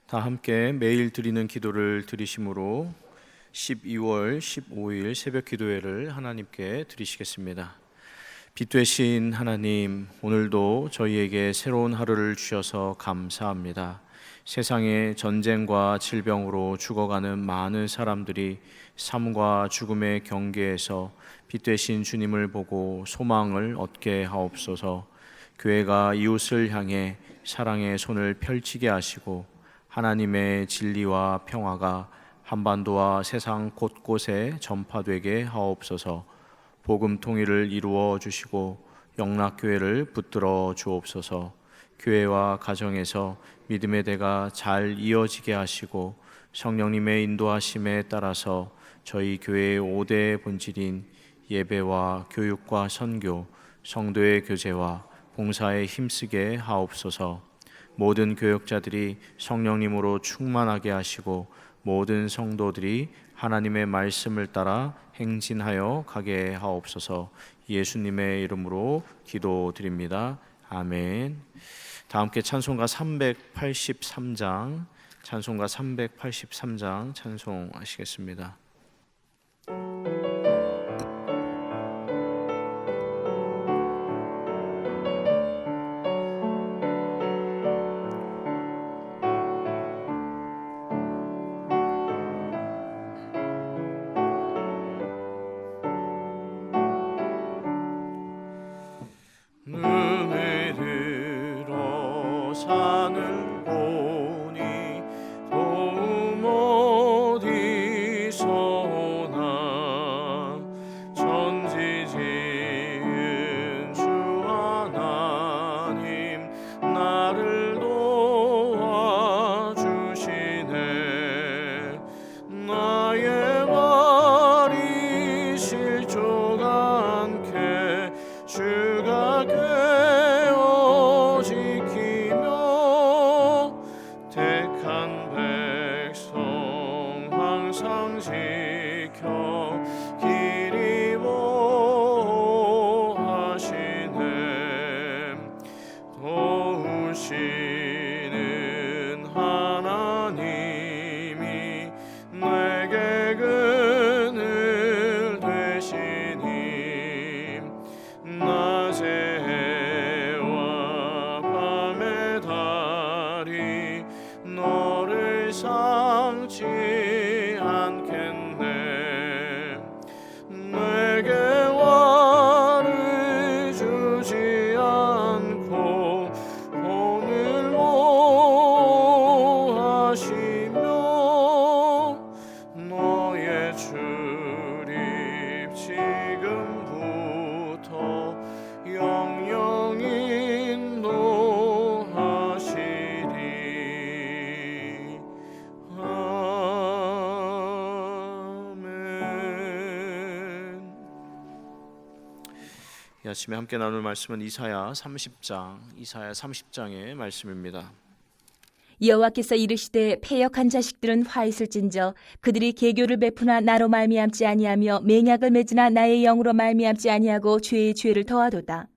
다 함께 매일 드리는 기도를 드리심으로 12월 15일 새벽 기도회를 하나님께 드리시겠습니다. 빛 되신 하나님, 오늘도 저희에게 새로운 하루를 주셔서 감사합니다. 세상에 전쟁과 질병으로 죽어가는 많은 사람들이 삶과 죽음의 경계에서 빛 되신 주님을 보고 소망을 얻게 하옵소서. 교회가 이웃을 향해 사랑의 손을 펼치게 하시고 하나님의 진리와 평화가 한반도와 세상 곳곳에 전파되게 하옵소서. 복음 통일을 이루어 주시고 영락교회를 붙들어 주옵소서. 교회와 가정에서 믿음의 대가 잘 이어지게 하시고 성령님의 인도하심에 따라서 저희 교회의 5대 본질인 예배와 교육과 선교, 성도의 교제와 봉사에 힘쓰게 하옵소서. 모든 교역자들이 성령님으로 충만하게 하시고 모든 성도들이 하나님의 말씀을 따라 행진하여 가게 하옵소서. 예수님의 이름으로 기도드립니다. 아멘. 다 함께 찬송가 383장 찬송하시겠습니다. 눈을 들어 산을 보니 도움 어디서 오나. 천지 지은 주 하나님 나를 도와주시네. 나의 발이 실족 않게 주가 꿰어 지키며 택한 백성 항상 지켜 길이 보호하시네. 도우시는 하나님이 내게 그늘 되시니. 낮의 해와 밤의 달이 너를 삼지 않겠네. 내게 화를 주지 않고 오늘로 하시며 너의 출입 지금부터 영영히 인도하시리. 아멘. 이 아침에 함께 나눌 말씀은 이사야 30장의 말씀입니다. 여호와께서 이르시되 패역한 자식들은 화 있을진저 그들이 계교를 베푸나 나로 말미암지 아니하며 맹약을 맺으나 나의 영으로 말미암지 아니하고 죄의 죄를 더하도다.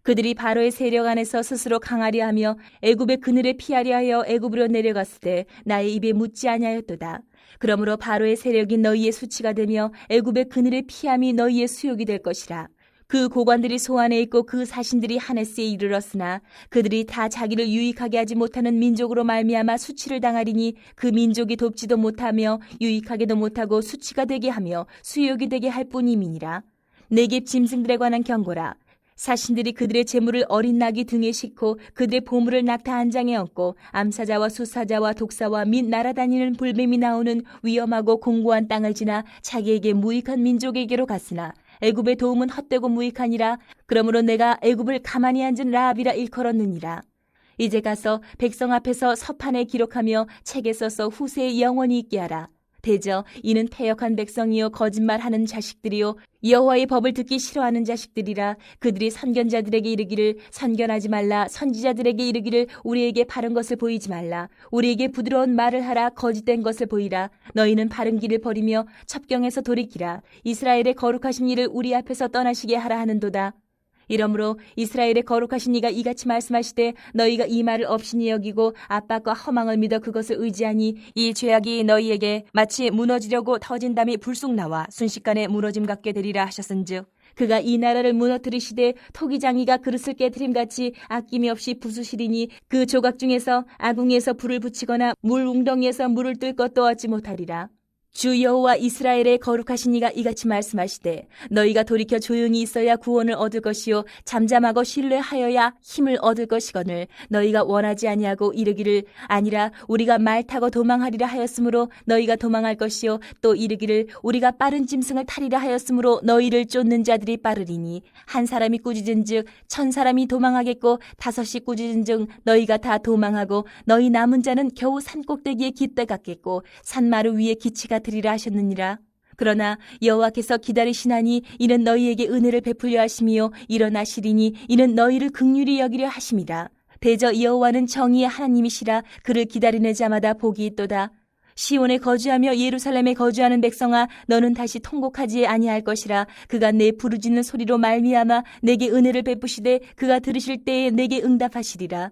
그들이 바로의 세력 안에서 스스로 강하려 하며 애굽의 그늘에 피하려 하여 애굽으로 내려갔을 때 나의 입에 묻지 아니하였도다. 그러므로 바로의 세력이 너희의 수치가 되며 애굽의 그늘에 피함이 너희의 수욕이 될 것이라. 그 고관들이 소안에 있고 그 사신들이 하네스에 이르렀으나 그들이 다 자기를 유익하게 하지 못하는 민족으로 말미암아 수치를 당하리니 그 민족이 돕지도 못하며 유익하게도 못하고 수치가 되게 하며 수욕이 되게 할 뿐임이니라. 네겝 짐승들에 관한 경고라. 사신들이 그들의 재물을 어린 낙이 등에 싣고 그들의 보물을 낙타 한 장에 얹고 암사자와 수사자와 독사와 및 날아다니는 불뱀이 나오는 위험하고 공고한 땅을 지나 자기에게 무익한 민족에게로 갔으나 애굽의 도움은 헛되고 무익하니라. 그러므로 내가 애굽을 가만히 앉은 라합이라 일컬었느니라. 이제 가서 백성 앞에서 서판에 기록하며 책에 써서 후세에 영원히 있게 하라. 대저 이는 패역한 백성이요 거짓말하는 자식들이요 여호와의 법을 듣기 싫어하는 자식들이라. 그들이 선견자들에게 이르기를 선견하지 말라. 선지자들에게 이르기를 우리에게 바른 것을 보이지 말라. 우리에게 부드러운 말을 하라. 거짓된 것을 보이라. 너희는 바른 길을 버리며 첩경에서 돌이키라. 이스라엘의 거룩하신 이를 우리 앞에서 떠나시게 하라 하는도다. 이러므로 이스라엘의 거룩하신 이가 이같이 말씀하시되 너희가 이 말을 업신이 여기고 압박과 허망을 믿어 그것을 의지하니 이 죄악이 너희에게 마치 무너지려고 터진 담이 불쑥 나와 순식간에 무너짐 같게 되리라 하셨은즉 그가 이 나라를 무너뜨리시되 토기장이가 그릇을 깨트림같이 아낌이 없이 부수시리니 그 조각 중에서 아궁이에서 불을 붙이거나 물 웅덩이에서 물을 뜰 것도 얻지 못하리라. 주 여호와 이스라엘의 거룩하신 이가 이같이 말씀하시되 너희가 돌이켜 조용히 있어야 구원을 얻을 것이요 잠잠하고 신뢰하여야 힘을 얻을 것이거늘 너희가 원하지 아니하고 이르기를 아니라 우리가 말 타고 도망하리라 하였으므로 너희가 도망할 것이요 또 이르기를 우리가 빠른 짐승을 타리라 하였으므로 너희를 쫓는 자들이 빠르리니 한 사람이 꾸짖은즉 1000사람이 도망하겠고 5이 꾸짖은즉 너희가 다 도망하고 너희 남은 자는 겨우 산꼭대기에 깃대 같겠고 산마루 위에 기치가 드리라 하셨느니라. 그러나 여호와께서 기다리시나니 이는 너희에게 은혜를 베풀려 하심이요 일어나시리니 이는 너희를 긍휼히 여기려 하심이라. 대저 여호와는 정의의 하나님이시라. 그를 기다리는 자마다 복이 있도다. 시온에 거주하며 예루살렘에 거주하는 백성아 너는 다시 통곡하지 아니할 것이라. 그가 내 부르짖는 소리로 말미암아 내게 은혜를 베푸시되 그가 들으실 때에 내게 응답하시리라.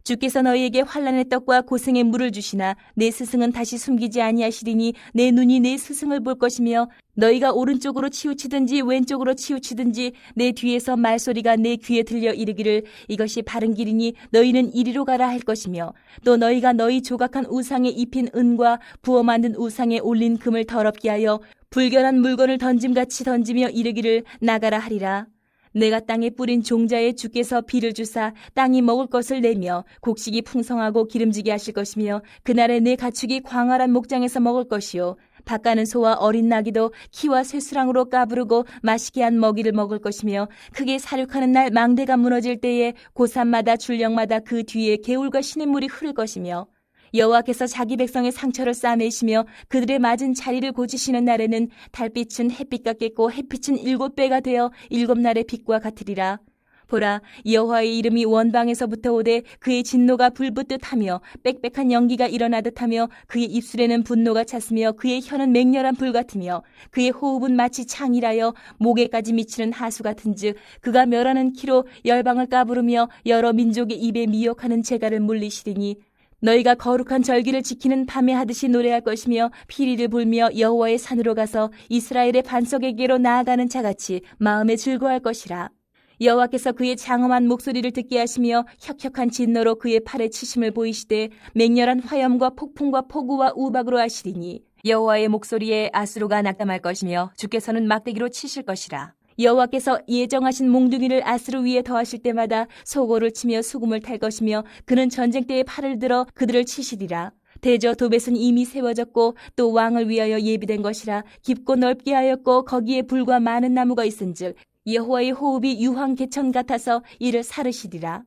주께서 너희에게 환난의 떡과 고생의 물을 주시나 내 스승은 다시 숨기지 아니하시리니 내 눈이 내 스승을 볼 것이며 너희가 오른쪽으로 치우치든지 왼쪽으로 치우치든지 내 뒤에서 말소리가 내 귀에 들려 이르기를 이것이 바른 길이니 너희는 이리로 가라 할 것이며 또 너희가 너희 조각한 우상에 입힌 은과 부어 만든 우상에 올린 금을 더럽게 하여 불결한 물건을 던짐같이 던지며 이르기를 나가라 하리라. 내가 땅에 뿌린 종자에 주께서 비를 주사 땅이 먹을 것을 내며 곡식이 풍성하고 기름지게 하실 것이며 그날에 내 가축이 광활한 목장에서 먹을 것이요 밭가는 소와 어린 나귀도 키와 쇠수랑으로 까부르고 맛있게 한 먹이를 먹을 것이며 크게 사륙하는 날 망대가 무너질 때에 고산마다 줄령마다 그 뒤에 개울과 시냇물이 흐를 것이며 여호와께서 자기 백성의 상처를 싸매시며 그들의 맞은 자리를 고치시는 날에는 달빛은 햇빛 같겠고 햇빛은 7배가 되어 7날의 빛과 같으리라. 보라 여호와의 이름이 원방에서부터 오되 그의 진노가 불붙듯 하며 빽빽한 연기가 일어나듯 하며 그의 입술에는 분노가 찼으며 그의 혀는 맹렬한 불 같으며 그의 호흡은 마치 창이라여 목에까지 미치는 하수 같은즉 그가 멸하는 키로 열방을 까부르며 여러 민족의 입에 미혹하는 재갈을 물리시리니 너희가 거룩한 절기를 지키는 밤에 하듯이 노래할 것이며 피리를 불며 여호와의 산으로 가서 이스라엘의 반석에게로 나아가는 자같이 마음에 즐거워할 것이라. 여호와께서 그의 장엄한 목소리를 듣게 하시며 혁혁한 진노로 그의 팔에 치심을 보이시되 맹렬한 화염과 폭풍과 폭우와 우박으로 하시리니 여호와의 목소리에 아수르가 낙담할 것이며 주께서는 막대기로 치실 것이라. 여호와께서 예정하신 몽둥이를 아스루 위에 더하실 때마다 소고를 치며 수금을 탈 것이며 그는 전쟁 때에 팔을 들어 그들을 치시리라. 대저 도벳은 이미 세워졌고 또 왕을 위하여 예비된 것이라. 깊고 넓게 하였고 거기에 불과 많은 나무가 있은즉 여호와의 호흡이 유황 개천 같아서 이를 사르시리라.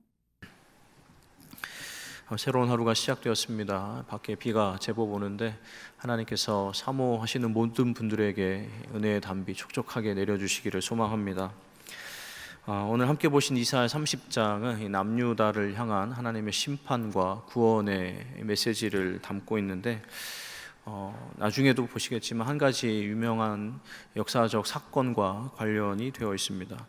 새로운 하루가 시작되었습니다. 밖에 비가 제법 오는데 하나님께서 사모하시는 모든 분들에게 은혜의 단비 촉촉하게 내려주시기를 소망합니다. 오늘 함께 보신 이사야 30장은 남유다를 향한 하나님의 심판과 구원의 메시지를 담고 있는데 나중에도 보시겠지만 한 가지 유명한 역사적 사건과 관련이 되어 있습니다.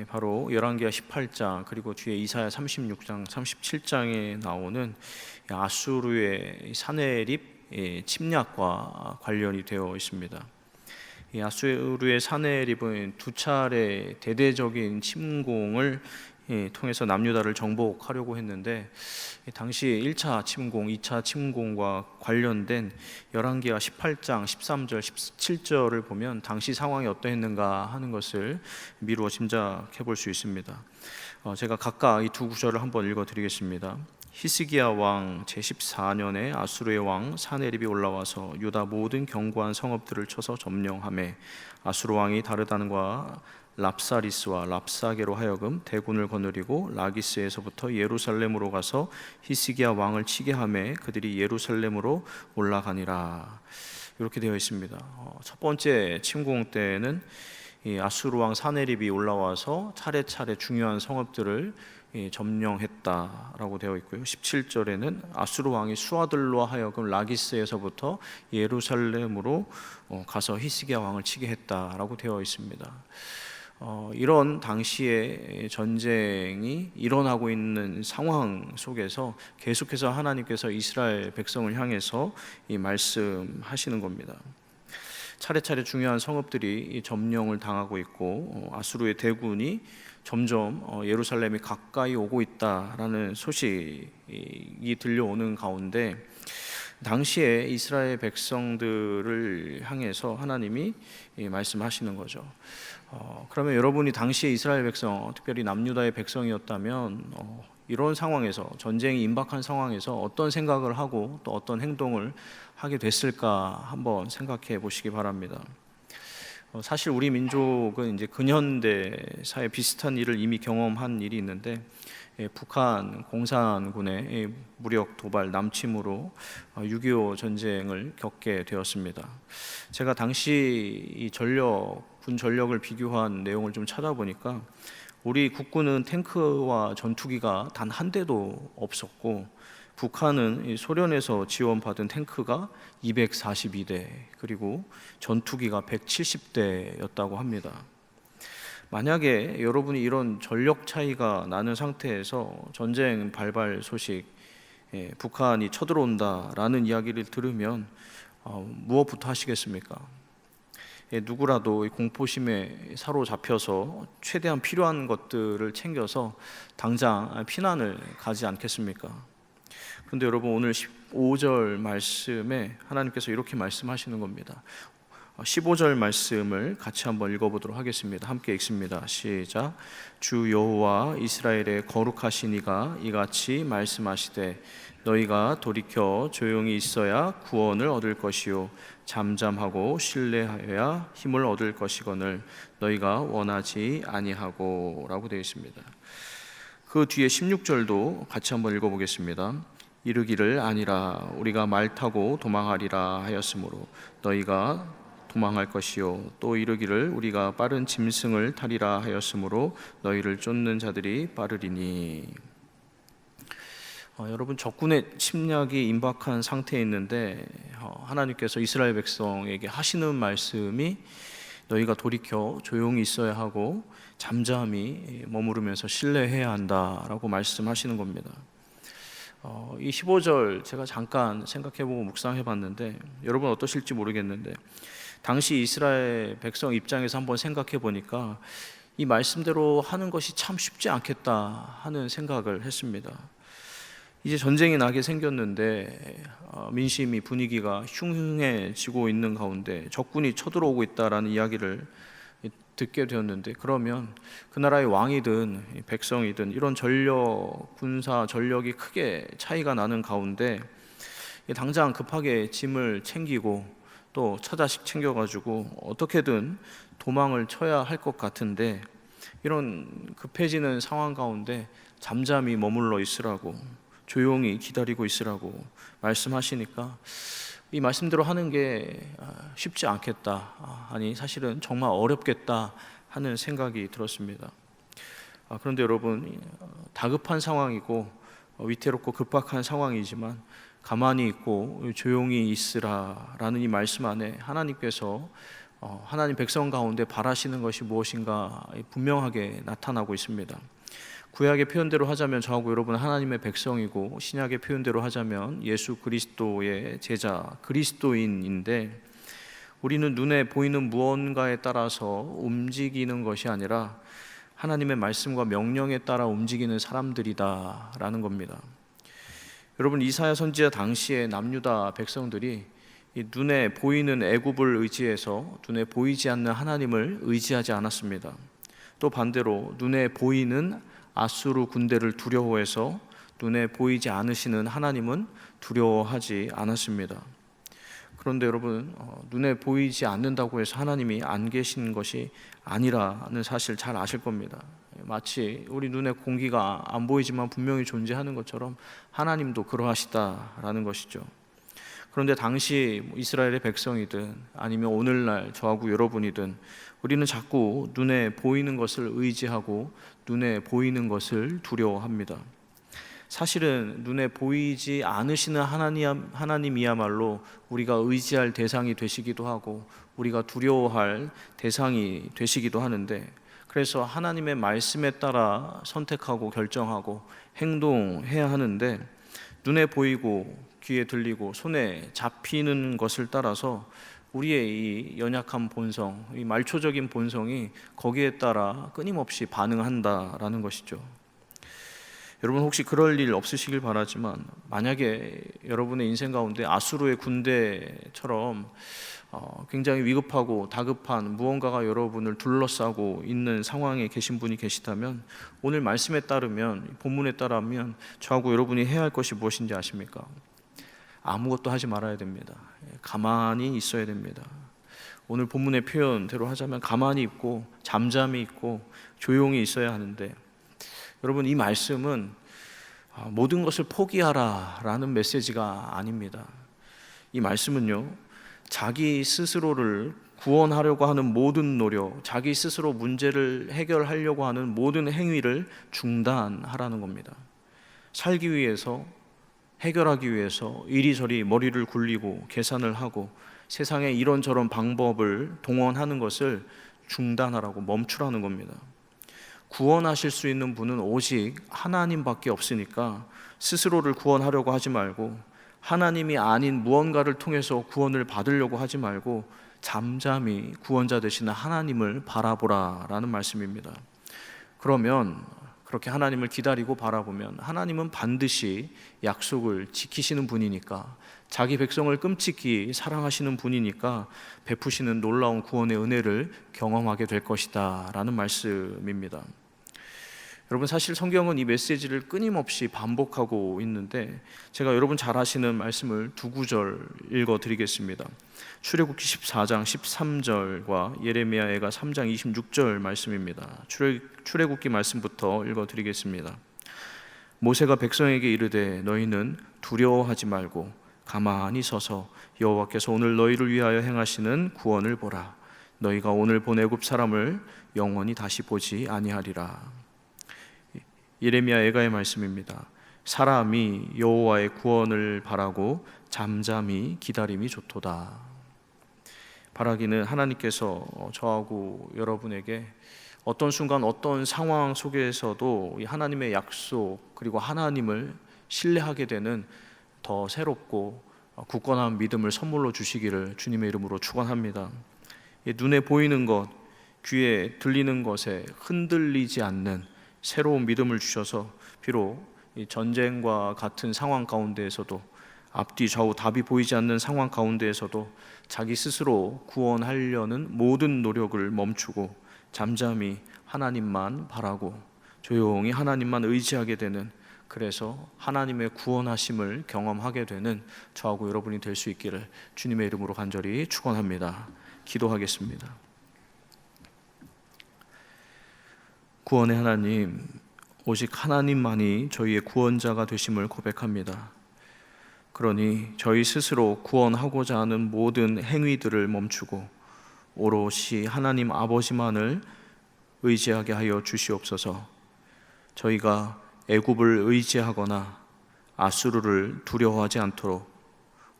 바로 열왕기하 18장 그리고 뒤에 이사야 36장, 37장에 나오는 아수르의 사내립 침략과 관련이 되어 있습니다. 이 아수르의 사내립은 두 차례 대대적인 침공을 통해서 남유다를 정복하려고 했는데 당시 1차 침공, 2차 침공과 관련된 열왕기하 18장 13절, 17절을 보면 당시 상황이 어떠했는가 하는 것을 미루어 짐작해 볼 수 있습니다. 제가 각각 이 두 구절을 한번 읽어드리겠습니다. 히스기야 왕 제14년에 아수르의 왕 사네립이 올라와서 유다 모든 견고한 성읍들을 쳐서 점령하매 아수르 왕이 다르단과 랍사리스와 랍사게로 하여금 대군을 거느리고 라기스에서부터 예루살렘으로 가서 히스기야 왕을 치게 하매 그들이 예루살렘으로 올라가니라. 이렇게 되어 있습니다. 첫 번째 침공 때는 이 아수르 왕 사네립이 올라와서 차례차례 중요한 성읍들을 점령했다라고 되어 있고요. 17절에는 아수르 왕이 수하들로 하여금 라기스에서부터 예루살렘으로 가서 히스기야 왕을 치게 했다라고 되어 있습니다. 이런 당시에 전쟁이 일어나고 있는 상황 속에서 계속해서 하나님께서 이스라엘 백성을 향해서 이 말씀하시는 겁니다. 차례차례 중요한 성읍들이 점령을 당하고 있고 아수르의 대군이 점점 예루살렘이 가까이 오고 있다라는 소식이 들려오는 가운데 당시에 이스라엘 백성들을 향해서 하나님이 말씀하시는 거죠. 그러면 여러분이 당시에 이스라엘 백성, 특별히 남유다의 백성이었다면 이런 상황에서, 전쟁이 임박한 상황에서 어떤 생각을 하고 또 어떤 행동을 하게 됐을까 한번 생각해 보시기 바랍니다. 사실 우리 민족은 이제 근현대사에 비슷한 일을 이미 경험한 일이 있는데, 북한 공산군의 무력 도발 남침으로 6.25 전쟁을 겪게 되었습니다. 제가 당시 이 군 전력을 비교한 내용을 좀 찾아보니까 우리 국군은 탱크와 전투기가 단 한 대도 없었고, 북한은 소련에서 지원받은 탱크가 242대, 그리고 전투기가 170대였다고 합니다. 만약에 여러분이 이런 전력 차이가 나는 상태에서 전쟁 발발 소식, 북한이 쳐들어온다라는 이야기를 들으면 무엇부터 하시겠습니까? 누구라도 공포심에 사로잡혀서 최대한 필요한 것들을 챙겨서 당장 피난을 가지 않겠습니까? 그런데 여러분, 오늘 15절 말씀에 하나님께서 이렇게 말씀하시는 겁니다. 15절 말씀을 같이 한번 읽어보도록 하겠습니다. 함께 읽습니다. 시작. 주 여호와 이스라엘의 거룩하신 이가 이같이 말씀하시되 너희가 돌이켜 조용히 있어야 구원을 얻을 것이요 잠잠하고 신뢰하여야 힘을 얻을 것이거늘 너희가 원하지 아니하고 라고 되어 있습니다. 그 뒤에 16절도 같이 한번 읽어보겠습니다. 이르기를 아니라 우리가 말 타고 도망하리라 하였으므로 너희가 도망할 것이요 또 이르기를 우리가 빠른 짐승을 타리라 하였으므로 너희를 쫓는 자들이 빠르리니. 여러분, 적군의 침략이 임박한 상태에 있는데 하나님께서 이스라엘 백성에게 하시는 말씀이 너희가 돌이켜 조용히 있어야 하고 잠잠히 머무르면서 신뢰해야 한다라고 말씀하시는 겁니다. 이 15절 제가 잠깐 생각해보고 묵상해봤는데 여러분 어떠실지 모르겠는데, 당시 이스라엘 백성 입장에서 한번 생각해 보니까 이 말씀대로 하는 것이 참 쉽지 않겠다 하는 생각을 했습니다. 이제 전쟁이 나게 생겼는데 민심이, 분위기가 흉흉해지고 있는 가운데 적군이 쳐들어오고 있다라는 이야기를 듣게 되었는데, 그러면 그 나라의 왕이든 백성이든 이런 군사 전력이 크게 차이가 나는 가운데 당장 급하게 짐을 챙기고 또 처자식 챙겨가지고 어떻게든 도망을 쳐야 할 것 같은데, 이런 급해지는 상황 가운데 잠잠히 머물러 있으라고, 조용히 기다리고 있으라고 말씀하시니까 이 말씀대로 하는 게 쉽지 않겠다, 아니 사실은 정말 어렵겠다 하는 생각이 들었습니다. 그런데 여러분, 다급한 상황이고 위태롭고 급박한 상황이지만 가만히 있고 조용히 있으라라는 이 말씀 안에 하나님께서 하나님 백성 가운데 바라시는 것이 무엇인가 분명하게 나타나고 있습니다. 구약의 표현대로 하자면 저하고 여러분 하나님의 백성이고, 신약의 표현대로 하자면 예수 그리스도의 제자, 그리스도인인데, 우리는 눈에 보이는 무언가에 따라서 움직이는 것이 아니라 하나님의 말씀과 명령에 따라 움직이는 사람들이다라는 겁니다. 여러분, 이사야 선지자 당시에 남유다 백성들이 이 눈에 보이는 애굽을 의지해서 눈에 보이지 않는 하나님을 의지하지 않았습니다. 또 반대로 눈에 보이는 아수르 군대를 두려워해서 눈에 보이지 않으시는 하나님은 두려워하지 않았습니다. 그런데 여러분, 눈에 보이지 않는다고 해서 하나님이 안 계신 것이 아니라는 사실 잘 아실 겁니다. 마치 우리 눈에 공기가 안 보이지만 분명히 존재하는 것처럼 하나님도 그러하시다라는 것이죠. 그런데 당시 이스라엘의 백성이든 아니면 오늘날 저하고 여러분이든 우리는 자꾸 눈에 보이는 것을 의지하고 눈에 보이는 것을 두려워합니다. 사실은 눈에 보이지 않으시는 하나님이야말로 우리가 의지할 대상이 되시기도 하고 우리가 두려워할 대상이 되시기도 하는데, 그래서 하나님의 말씀에 따라 선택하고 결정하고 행동해야 하는데, 눈에 보이고 귀에 들리고 손에 잡히는 것을 따라서 우리의 이 연약한 본성, 이 말초적인 본성이 거기에 따라 끊임없이 반응한다라는 것이죠. 여러분 혹시 그럴 일 없으시길 바라지만, 만약에 여러분의 인생 가운데 아수르의 군대처럼 굉장히 위급하고 다급한 무언가가 여러분을 둘러싸고 있는 상황에 계신 분이 계시다면, 오늘 말씀에 따르면, 본문에 따르면 저하고 여러분이 해야 할 것이 무엇인지 아십니까? 아무것도 하지 말아야 됩니다. 가만히 있어야 됩니다. 오늘 본문의 표현대로 하자면 가만히 있고 잠잠히 있고 조용히 있어야 하는데, 여러분 이 말씀은 모든 것을 포기하라 라는 메시지가 아닙니다. 이 말씀은요, 자기 스스로를 구원하려고 하는 모든 노력, 자기 스스로 문제를 해결하려고 하는 모든 행위를 중단하라는 겁니다. 살기 위해서, 해결하기 위해서 이리저리 머리를 굴리고 계산을 하고 세상에 이런저런 방법을 동원하는 것을 중단하라고, 멈추라는 겁니다. 구원하실 수 있는 분은 오직 하나님밖에 없으니까 스스로를 구원하려고 하지 말고, 하나님이 아닌 무언가를 통해서 구원을 받으려고 하지 말고 잠잠히 구원자 되시는 하나님을 바라보라라는 말씀입니다. 그러면 그렇게 하나님을 기다리고 바라보면 하나님은 반드시 약속을 지키시는 분이니까, 자기 백성을 끔찍히 사랑하시는 분이니까 베푸시는 놀라운 구원의 은혜를 경험하게 될 것이다 라는 말씀입니다. 여러분 사실 성경은 이 메시지를 끊임없이 반복하고 있는데, 제가 여러분 잘 아시는 말씀을 두 구절 읽어드리겠습니다. 출애굽기 14장 13절과 예레미야애가 3장 26절 말씀입니다. 출애굽기 말씀부터 읽어드리겠습니다. 모세가 백성에게 이르되 너희는 두려워하지 말고 가만히 서서 여호와께서 오늘 너희를 위하여 행하시는 구원을 보라. 너희가 오늘 본 애굽 사람을 영원히 다시 보지 아니하리라. 예레미야 애가의 말씀입니다. 사람이 여호와의 구원을 바라고 잠잠히 기다림이 좋도다. 바라기는 하나님께서 저하고 여러분에게 어떤 순간 어떤 상황 속에서도 이 하나님의 약속, 그리고 하나님을 신뢰하게 되는 더 새롭고 굳건한 믿음을 선물로 주시기를 주님의 이름으로 축원합니다. 눈에 보이는 것, 귀에 들리는 것에 흔들리지 않는 새로운 믿음을 주셔서, 비록 이 전쟁과 같은 상황 가운데에서도, 앞뒤 좌우 답이 보이지 않는 상황 가운데에서도 자기 스스로 구원하려는 모든 노력을 멈추고 잠잠히 하나님만 바라고 조용히 하나님만 의지하게 되는, 그래서 하나님의 구원하심을 경험하게 되는 저하고 여러분이 될 수 있기를 주님의 이름으로 간절히 축원합니다. 기도하겠습니다. 구원의 하나님, 오직 하나님만이 저희의 구원자가 되심을 고백합니다. 그러니 저희 스스로 구원하고자 하는 모든 행위들을 멈추고 오롯이 하나님 아버지만을 의지하게 하여 주시옵소서. 저희가 애굽을 의지하거나 아수르를 두려워하지 않도록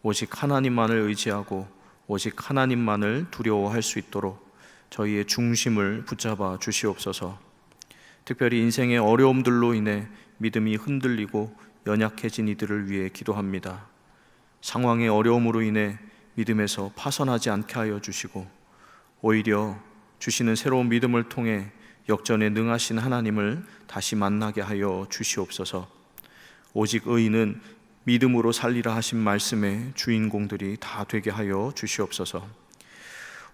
오직 하나님만을 의지하고 오직 하나님만을 두려워할 수 있도록 저희의 중심을 붙잡아 주시옵소서. 특별히 인생의 어려움들로 인해 믿음이 흔들리고 연약해진 이들을 위해 기도합니다. 상황의 어려움으로 인해 믿음에서 파선하지 않게 하여 주시고, 오히려 주시는 새로운 믿음을 통해 역전에 능하신 하나님을 다시 만나게 하여 주시옵소서. 오직 의인은 믿음으로 살리라 하신 말씀의 주인공들이 다 되게 하여 주시옵소서.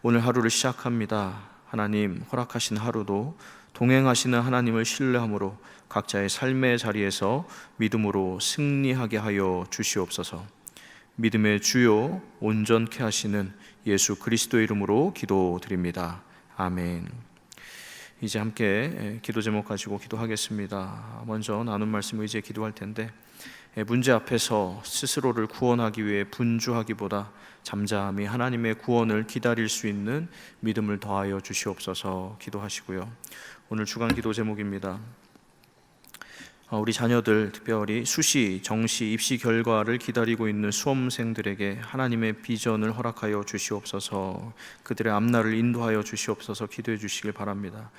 오늘 하루를 시작합니다. 하나님 허락하신 하루도 동행하시는 하나님을 신뢰함으로 각자의 삶의 자리에서 믿음으로 승리하게 하여 주시옵소서. 믿음의 주요 온전케 하시는 예수 그리스도의 이름으로 기도드립니다. 아멘. 이제 함께 기도 제목 가지고 기도하겠습니다. 먼저 나눈 말씀 의지에 기도할 텐데, 문제 앞에서 스스로를 구원하기 위해 분주하기보다 잠잠히 하나님의 구원을 기다릴 수 있는 믿음을 더하여 주시옵소서 기도하시고요. 오늘 주간 기도 제목입니다. 우리 자녀들, 특별히 수시, 정시, 입시 결과를 기다리고 있는 수험생들에게 하나님의 비전을 허락하여 주시옵소서. 그들의 앞날을 인도하여 주시옵소서 기도해 주시길 바랍니다.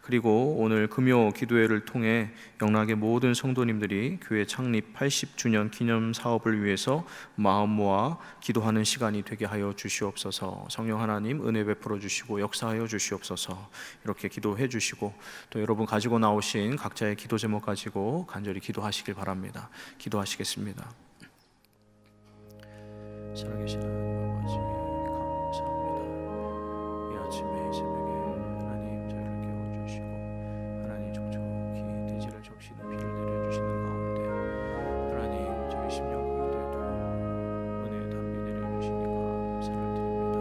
그리고 오늘 금요 기도회를 통해 영락의 모든 성도님들이 교회 창립 80주년 기념 사업을 위해서 마음 모아 기도하는 시간이 되게 하여 주시옵소서. 성령 하나님 은혜 베풀어 주시고 역사하여 주시옵소서. 이렇게 기도해 주시고 또 여러분 가지고 나오신 각자의 기도 제목 가지고 간절히 기도하시길 바랍니다. 기도하시겠습니다. 살아계신 하나님 아버지 감사합니다. 이 아침에 이 새벽에 하나님 저희를 깨워주시고 하나님 촉촉히 돼지를 적시는 비를 내려주시는 가운데 하나님 저희 심령 가운데도 은혜의 담비 내려주시니 감사를 드립니다.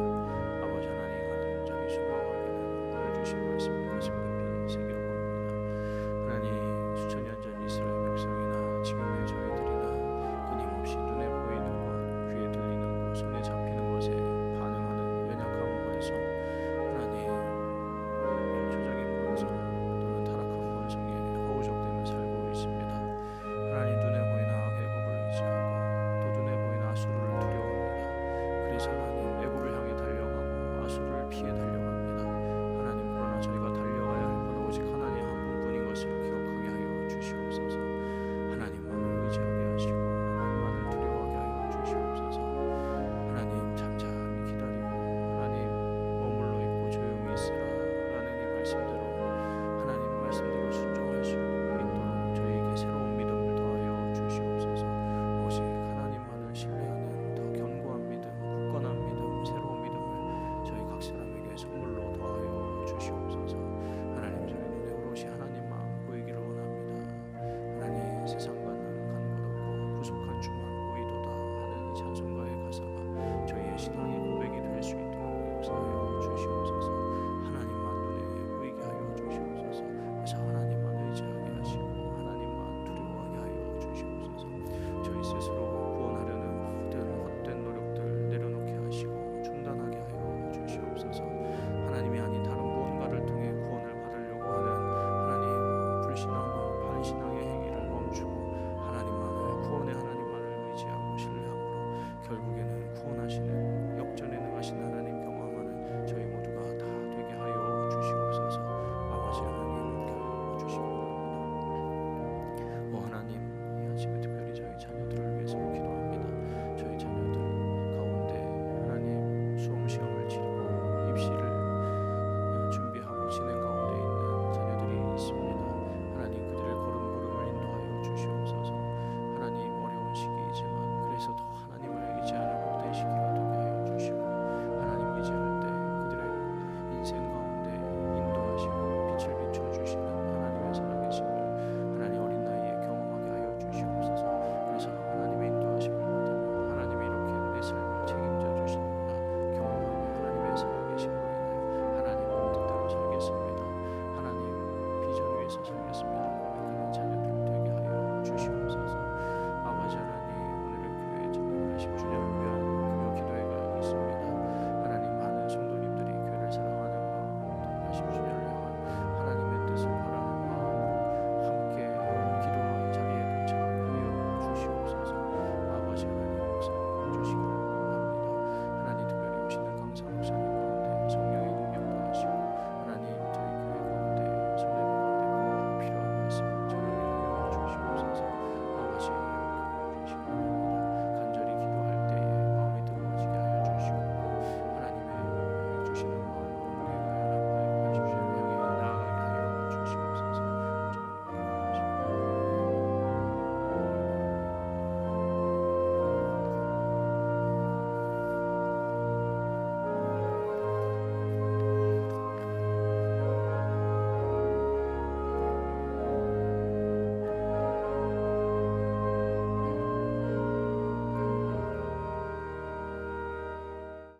아버지 하나님 간절히 소망하기는 오늘 주신 말씀을 가슴 깊이 새겨봅니다. 하나님 수천 년 전 이스라엘 백성이나 지금의 저희들이나 끊임없이 눈에 보이는 것, 귀에 들리는 것, 손에 잡히는 것에 반응하는 연약한 본성, 하나님 조작의 본성 또는 타락한 본성에 허우적대며 살고 있습니다. 하나님 눈에 보이는 악의 애굽을 의지하고 또 눈에 보이는 아수르를 두려워합니다. 그래서 하나님 애굽을 향해 달려가고 아수르를 피해 달려갑니다. 하나님 그러나 저희가 달려가야 할 건 오직 하나님 한 분뿐인 것을 기억하게 하여 주시옵소서. 하나님만을 의지하게 하시고 하나님만을 두려워하게 하여 주시옵소서. 하나님 잠잠히 기다리고 하나님 머물러 있고 조용히 있으라 라는 이 말씀대로 하나님 말씀대로 순종할 수 있도록 저희에게 새로운 믿음을 더하여 주시옵소서. 오직 하나님만을 신뢰하는 더 견고한 믿음, 굳건한 믿음, 새로운 믿음을 저희 각 사람에게 선물로 더하여 주시옵소서. 하나님 저희 눈에 오롯이 하나님만 보이기를 원합니다. 하나님 세상과는 간 곳 없고 부족한 주만 보이도다 하는 이 찬송가의 가사가 저희의 신앙의 고백이 될 수 있도록 역사하여 주시옵소서. 하나님만 눈에 보이게 하여 주시옵소서. 그래서 하나님만 의지하게 하시고 하나님만 두려워하게 하여 주시옵소서. 저희 스스로